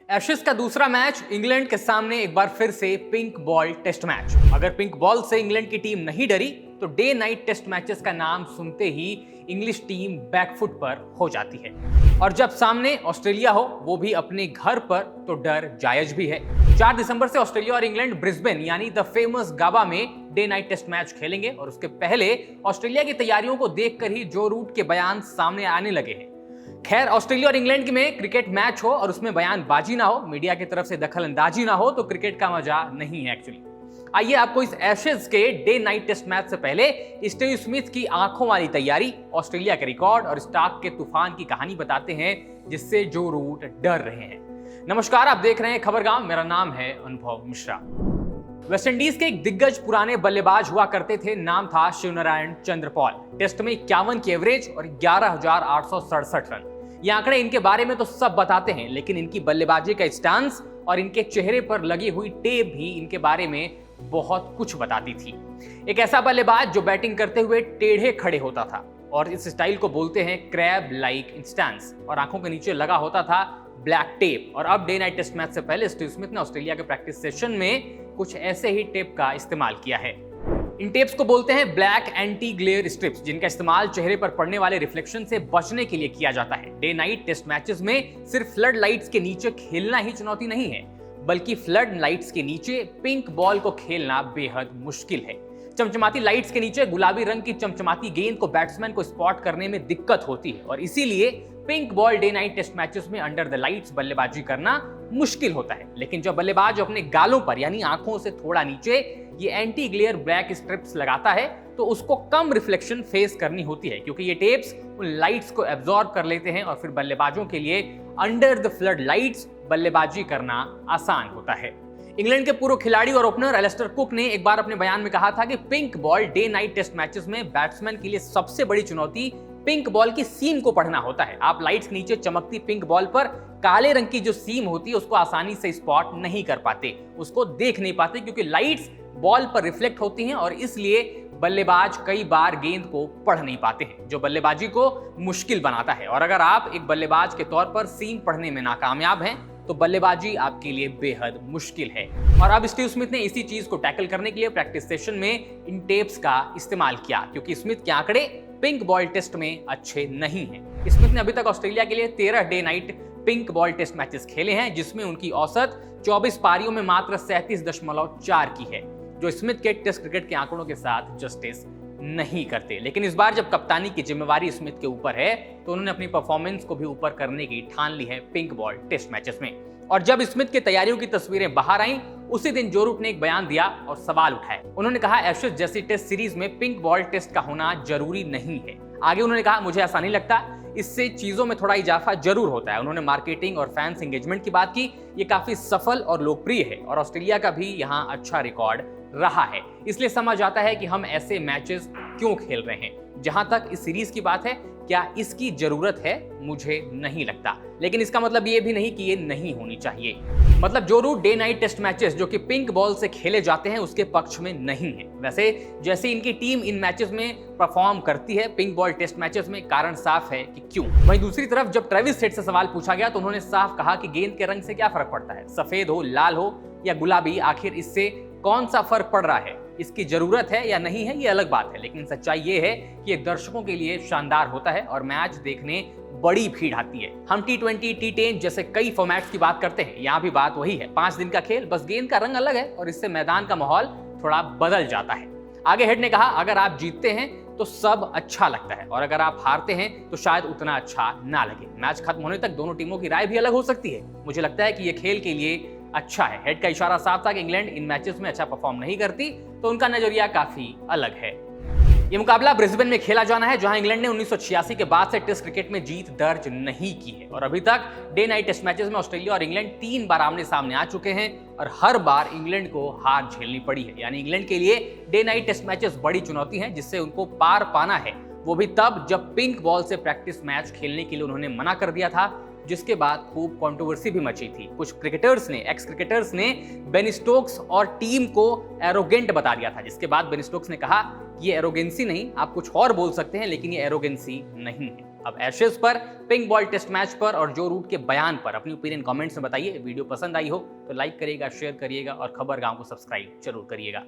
Ashes का दूसरा match England के सामने एक बार फिर से पिंक बॉल टेस्ट मैच। अगर पिंक बॉल से इंग्लैंड की टीम नहीं डरी तो डे नाइट टेस्ट मैचेस का नाम सुनते ही इंग्लिश टीम बैकफुट पर हो जाती है। और जब सामने ऑस्ट्रेलिया हो, वो भी अपने घर पर, तो डर जायज भी है। 4 दिसंबर से ऑस्ट्रेलिया और इंग्लैंड ब्रिस्बेन यानी द फेमस गाबा में डे नाइट टेस्ट मैच खेलेंगे और उसके पहले ऑस्ट्रेलिया की तैयारियों को देखकर ही जो रूट के बयान सामने आने लगे हैं। खैर, ऑस्ट्रेलिया और इंग्लैंड में क्रिकेट मैच हो और उसमें बयानबाजी ना हो, मीडिया की तरफ से दखल अंदाजी ना हो, तो क्रिकेट का मजा नहीं है एक्चुअली। आइए आपको इस एशेज के डे नाइट टेस्ट मैच से पहले स्टीव स्मिथ की आंखों वाली तैयारी, ऑस्ट्रेलिया के रिकॉर्ड और स्टार्क के तूफान की कहानी बताते हैं जिससे जो रूट डर रहे हैं। नमस्कार, आप देख रहे हैं खबरगाम। मेरा नाम है अनुभव मिश्रा। वेस्टइंडीज के एक दिग्गज पुराने बल्लेबाज हुआ करते थे, नाम था शिवनारायण चंद्र पॉल। टेस्ट में 51 की एवरेज और 11,867 रन। ये आंकड़े इनके बारे में तो सब बताते हैं, लेकिन इनकी बल्लेबाजी का स्टांस और इनके चेहरे पर लगी हुई टेप भी इनके बारे में बहुत कुछ बताती थी। एक ऐसा बल्लेबाज जो बैटिंग करते हुए टेढ़े खड़े होता था और इस स्टाइल को बोलते हैं क्रैब लाइक स्टांस, और आंखों के नीचे लगा होता था ब्लैक टेप। और अब डे नाइट टेस्ट मैच से पहले स्टीव स्मिथ ने ऑस्ट्रेलिया के प्रैक्टिस सेशन में कुछ ऐसे ही टेप का इस्तेमाल किया है। इन टेप्स को बोलते हैं ब्लैक एंटी ग्लेयर स्ट्रिप्स, जिनका इस्तेमाल चेहरे पर पड़ने वाले रिफ्लेक्शन से बचने के लिए किया जाता है। डे नाइट टेस्ट मैचेस में सिर्फ फ्लड लाइट्स के नीचे खेलना ही चुनौती नहीं है, बल्कि फ्लड लाइट्स के नीचे पिंक बॉल को खेलना बेहद मुश्किल है। चमचमाती लाइट्स के नीचे गुलाबी रंग की चमचमाती गेंद को बैट्समैन को स्पॉट करने में दिक्कत होती है और इसीलिए pink ball day night test matches में अंडर द लाइट्स बल्लेबाजी करना मुश्किल होता है। लेकिन जब बल्लेबाज अपने गालों पर यानी आंखों से थोड़ा नीचे ये एंटी ग्लेयर ब्लैक स्ट्रिप्स लगाता है तो उसको कम रिफ्लेक्शन फेस करनी होती है, क्योंकि ये टेप्स उन लाइट्स को एब्जॉर्ब कर लेते हैं और फिर बल्लेबाजों के लिए अंडर द फ्लड लाइट्स बल्लेबाजी करना आसान होता है। इंग्लैंड के पूर्व खिलाड़ी और ओपनर एलिस्टर कुक ने एक बार अपने बयान में कहा था कि pink ball day night test matches में बैट्समैन के लिए सबसे बड़ी चुनौती पिंक बॉल की सीम को पढ़ना होता है। आप लाइट्स के नीचे चमकती पिंक बॉल पर काले रंग की जो सीम होती है उसको आसानी से स्पॉट नहीं कर पाते, उसको देख नहीं पाते, क्योंकि लाइट्स बॉल पर रिफ्लेक्ट होती हैं और इसलिए बल्लेबाज कई बार गेंद को पढ़ नहीं पाते हैं, जो बल्लेबाजी को मुश्किल बनाता है। और अगर आप एक बल्लेबाज के तौर पर सीम पढ़ने में नाकामयाब हैं तो बल्लेबाजी आपके लिए बेहद मुश्किल है। और अब स्टीव स्मिथ ने इसी चीज को टैकल करने के लिए प्रैक्टिस सेशन में इन टेप्स का इस्तेमाल किया, क्योंकि स्मिथ के आंकड़े पिंक बॉल टेस्ट में अच्छे नहीं हैं। स्मिथ ने अभी तक ऑस्ट्रेलिया के लिए 13 day night pink ball test matches खेले हैं, जिसमें उनकी औसत 24 पारियों में मात्र 37.4 की है, जो स्मिथ के टेस्ट क्रिकेट के आंकड़ों के साथ जस्टिस नहीं करते। लेकिन इस बार जब कप्तानी की जिम्मेवारी स्मिथ के ऊपर है तो उन्होंने अपनी परफॉर्मेंस को भी ऊपर करने की ठान ली है पिंक बॉल टेस्ट मैचेस में। और जब स्मिथ की तैयारियों की तस्वीरें बाहर आईं, उसी दिन जो रूट ने एक बयान दिया और सवाल उठाए। उन्होंने कहा एशेज जैसी टेस्ट सीरीज में पिंक बॉल टेस्ट का होना जरूरी नहीं है। आगे उन्होंने कहा मुझे ऐसा नहीं लगता, इससे चीजों में थोड़ा इजाफा जरूर होता है। उन्होंने मार्केटिंग और फैंस एंगेजमेंट की बात की, ये काफी सफल और लोकप्रिय है और ऑस्ट्रेलिया का भी यहाँ अच्छा रिकॉर्ड रहा है, इसलिए समझ आता है कि हम ऐसे मैचेस क्यों खेल रहे हैं। जहां तक इस सीरीज की बात है, क्या इसकी जरूरत है? मुझे नहीं लगता, लेकिन इसका मतलब ये भी नहीं कि ये नहीं होनी चाहिए। मतलब Joe Root day night test matches जो कि पिंक बॉल से खेले जाते हैं उसके पक्ष में नहीं है। वैसे जैसे इनकी टीम इन मैचेस में परफॉर्म करती है पिंक बॉल टेस्ट मैचेस में, कारण साफ है कि क्यों। वहीं दूसरी तरफ जब ट्रेविस हेड से सवाल पूछा गया तो उन्होंने साफ कहा कि गेंद के रंग से क्या फर्क पड़ता है, सफेद हो, लाल हो या गुलाबी, आखिर इससे कौन सा फर्क पड़ रहा है, इसकी जरूरत है या नहीं है, ये अलग बात है। लेकिन सच्चाई ये है कि ये दर्शकों के लिए शानदार होता है और मैच देखने बड़ी भीड़ आती है। हम T20, T10 जैसे कई फॉर्मेट्स की बात करते हैं, यहाँ भी बात वही है। 5 दिन का खेल, बस गेंद का रंग अलग है और इससे मैदान का माहौल थोड़ा बदल जाता है। आगे हेड ने कहा अगर आप जीतते हैं तो सब अच्छा लगता है और अगर आप हारते हैं तो शायद उतना अच्छा ना लगे। मैच खत्म होने तक दोनों टीमों की राय भी अलग हो सकती है। मुझे लगता है कि ये खेल के लिए अच्छा है। हेड का इशारा साफ था कि इंग्लैंड इन मैचेस में अच्छा परफॉर्म नहीं करती, तो उनका नजरिया काफी अलग है। ये मुकाबला ब्रिस्बेन में खेला जाना है, जहां इंग्लैंड ने 1986 के बाद से टेस्ट क्रिकेट में जीत दर्ज नहीं की है और अभी तक डे नाइट टेस्ट मैचेस में ऑस्ट्रेलिया और इंग्लैंड 3 बार आमने सामने आ चुके हैं और हर बार इंग्लैंड को हार झेलनी पड़ी है। यानी इंग्लैंड के लिए डे नाइट टेस्ट मैचेस बड़ी चुनौती है, जिससे उनको पार पाना है, वो भी तब जब पिंक बॉल से प्रैक्टिस मैच खेलने के लिए उन्होंने मना कर दिया था, जिसके बाद खूब कंट्रोवर्सी भी मची थी। कुछ क्रिकेटर्स ने, एक्स क्रिकेटर्स ने बेन स्टोक्स और टीम को एरोगेंट बता दिया था, जिसके बाद बेन स्टोक्स ने कहा ये एरोगेंसी नहीं, आप कुछ और बोल सकते हैं लेकिन ये एरोगेंसी नहीं है। अब एशेज पर, पिंक बॉल टेस्ट मैच पर और जो रूट के बयान पर अपनी ओपिनियन कमेंट्स में बताइए। वीडियो पसंद आई हो तो लाइक करिएगा, शेयर करिएगा और खबर गांव को सब्सक्राइब जरूर करिएगा।